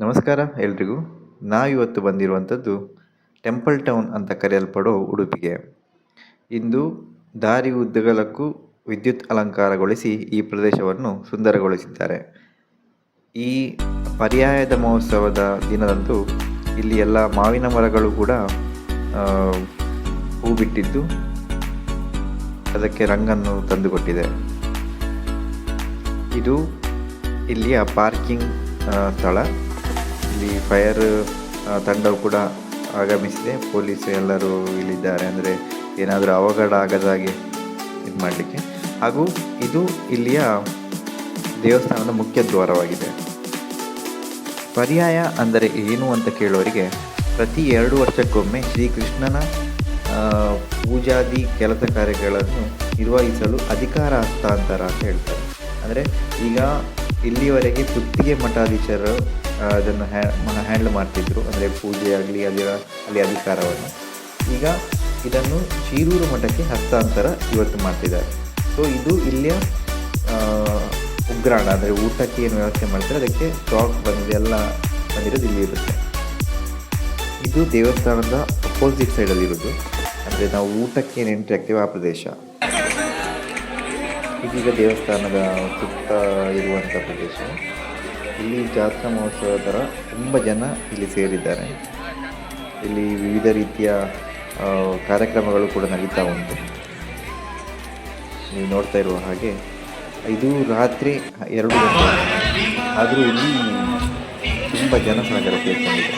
ನಮಸ್ಕಾರ ಎಲ್ರಿಗೂ. ನಾವಿವತ್ತು ಬಂದಿರುವಂಥದ್ದು ಟೆಂಪಲ್ ಟೌನ್ ಅಂತ ಕರೆಯಲ್ಪಡೋ ಉಡುಪಿಗೆ. ಇಂದು ದಾರಿ ಉದ್ದಗಲಕ್ಕೂ ವಿದ್ಯುತ್ ಅಲಂಕಾರಗೊಳಿಸಿ ಈ ಪ್ರದೇಶವನ್ನು ಸುಂದರಗೊಳಿಸಿದ್ದಾರೆ. ಈ ಪರ್ಯಾಯದ ಮಹೋತ್ಸವದ ದಿನದಂದು ಇಲ್ಲಿ ಎಲ್ಲ ಮಾವಿನ ಮರಗಳು ಕೂಡ ಹೂ ಬಿಟ್ಟಿದ್ದು ಅದಕ್ಕೆ ರಂಗನ್ನು ತಂದುಕೊಟ್ಟಿದೆ. ಇದು ಇಲ್ಲಿಯ ಪಾರ್ಕಿಂಗ್ ಸ್ಥಳ. ಇಲ್ಲಿ ಫೈರ್ ತಂಡವು ಕೂಡ ಆಗಮಿಸಿದೆ. ಪೊಲೀಸ್ ಎಲ್ಲರೂ ಇಲ್ಲಿದ್ದಾರೆ, ಅಂದರೆ ಏನಾದರೂ ಅವಘಡ ಆಗದ ಹಾಗೆ ಇದು ಮಾಡಲಿಕ್ಕೆ. ಹಾಗೂ ಇದು ಇಲ್ಲಿಯ ದೇವಸ್ಥಾನದ ಮುಖ್ಯ ದ್ವಾರವಾಗಿದೆ. ಪರ್ಯಾಯ ಅಂದರೆ ಏನು ಅಂತ ಕೇಳೋರಿಗೆ, ಪ್ರತಿ 2 ವರ್ಷಕ್ಕೊಮ್ಮೆ ಶ್ರೀಕೃಷ್ಣನ ಪೂಜಾದಿ ಕೆಲಸ ಕಾರ್ಯಗಳನ್ನು ನಿರ್ವಹಿಸಲು ಅಧಿಕಾರ ಹಸ್ತಾಂತರ ಅಂತ ಹೇಳ್ತಾರೆ. ಅಂದರೆ ಈಗ ಇಲ್ಲಿಯವರೆಗೆ ಪುತ್ತಿಗೆ ಮಠಾಧೀಶರು ಅದನ್ನು ಹ್ಯಾಂಡಲ್ ಮಾಡ್ತಿದ್ರು, ಅಂದರೆ ಪೂಜೆ ಆಗಲಿ ಅಲ್ಲಿ ಅಧಿಕಾರವನ್ನು. ಈಗ ಇದನ್ನು ಶಿರೂರು ಮಠಕ್ಕೆ ಹಸ್ತಾಂತರ ಇವತ್ತು ಮಾಡ್ತಿದ್ದಾರೆ. ಸೊ ಇದು ಇಲ್ಲಿಯ ಉಗ್ರಾಣ, ಅಂದರೆ ಊಟಕ್ಕೆ ಏನು ವ್ಯವಸ್ಥೆ ಮಾಡ್ತಾರೆ ಅದಕ್ಕೆ ಸ್ಟಾಕ್ ಬಂದಿದೆ, ಎಲ್ಲ ಬಂದಿರೋದು ಇಲ್ಲಿ ಇರುತ್ತೆ. ಇದು ದೇವಸ್ಥಾನದ ಅಪೋಸಿಟ್ ಸೈಡಲ್ಲಿ ಇರೋದು, ಅಂದರೆ ನಾವು ಊಟಕ್ಕೆ ಏನು ಎಂಟ್ರಿ ಆಗ್ತೀವಿ ಆ ಪ್ರದೇಶ. ಇದೀಗ ದೇವಸ್ಥಾನದ ಸುತ್ತ ಇರುವಂಥ ಪ್ರದೇಶ. ಇಲ್ಲಿ ಜಾತ್ರಾ ಮಹೋತ್ಸವ ಥರ ತುಂಬ ಜನ ಇಲ್ಲಿ ಸೇರಿದ್ದಾರೆ. ಇಲ್ಲಿ ವಿವಿಧ ರೀತಿಯ ಕಾರ್ಯಕ್ರಮಗಳು ಕೂಡ ನಡೀತಾ ಉಂಟು. ನೀವು ನೋಡ್ತಾ ಇರುವ ಹಾಗೆ ಇದು ರಾತ್ರಿ 2 ಗಂಟೆ, ಆದರೂ ಇಲ್ಲಿ ತುಂಬ ಜನಸಾಗರ ಸೇರಿಕೊಂಡಿದೆ.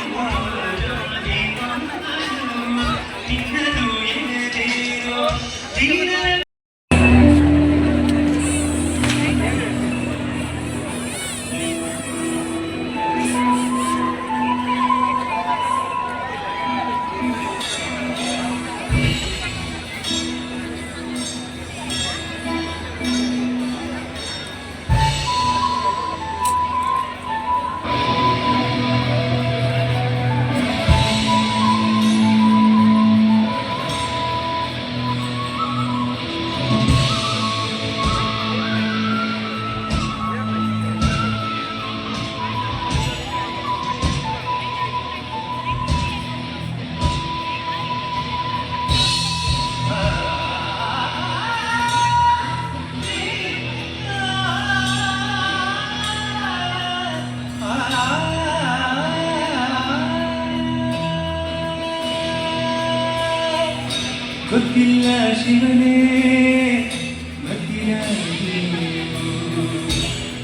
ಗೊತ್ತಿಲ್ಲ ಶಿವನೇ,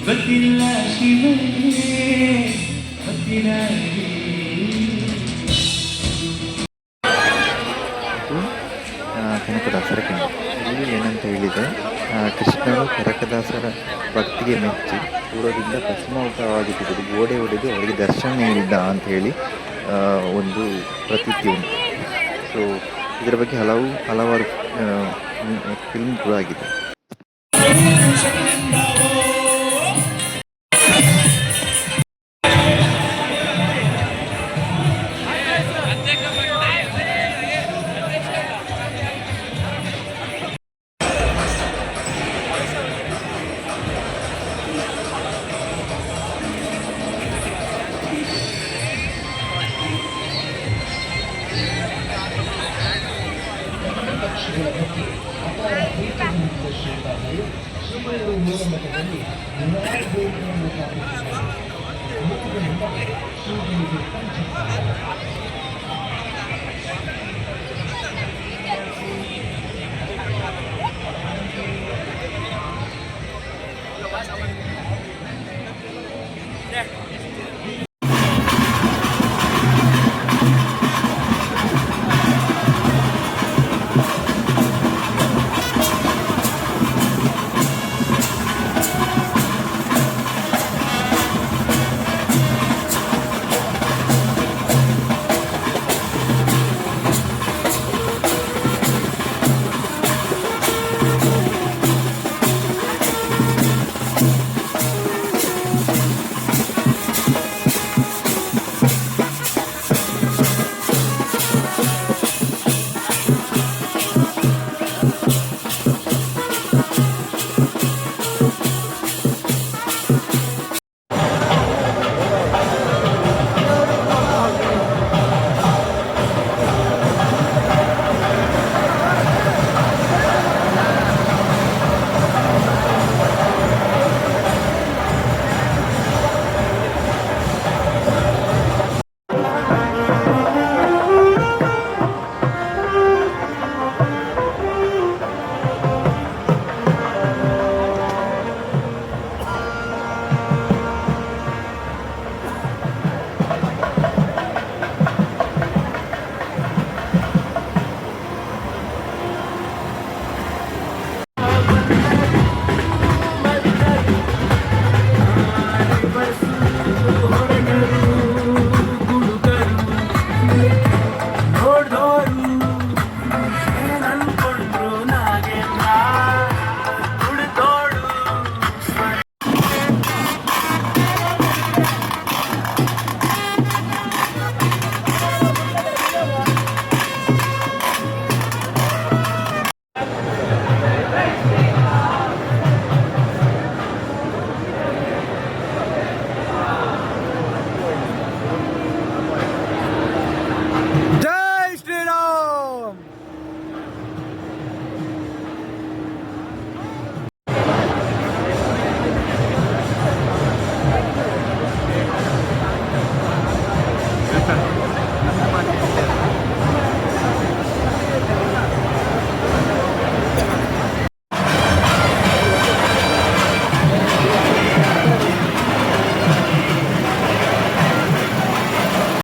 ಗೊತ್ತಿಲ್ಲ ಶಿವನೇ, ಗೊತ್ತಿಲ್ಲ. ಕನಕದಾಸರ ಕೆಂಡ. ಇಲ್ಲಿ ಏನಂತ ಹೇಳಿದರೆ, ಕೃಷ್ಣನು ಕನಕದಾಸರ ಭಕ್ತಿಗೆ ಮೆಚ್ಚಿ ಪೂರ್ವದಿಂದ ಪಶ್ಚಿಮವಾಗಿ ತೆಗೆದು ಗೋಡೆ ಹೊಡೆದು ಅವರಿಗೆ ದರ್ಶನ ನೀಡಿದ್ದ ಅಂತ ಹೇಳಿ ಒಂದು ಪ್ರತೀತಿ ಉಂಟು. ಸೊ ಇದರ ಬಗ್ಗೆ ಹಲವಾರು ಫಿಲ್ಮ್ ಕೂಡ ಆಗಿದೆ. Yeah.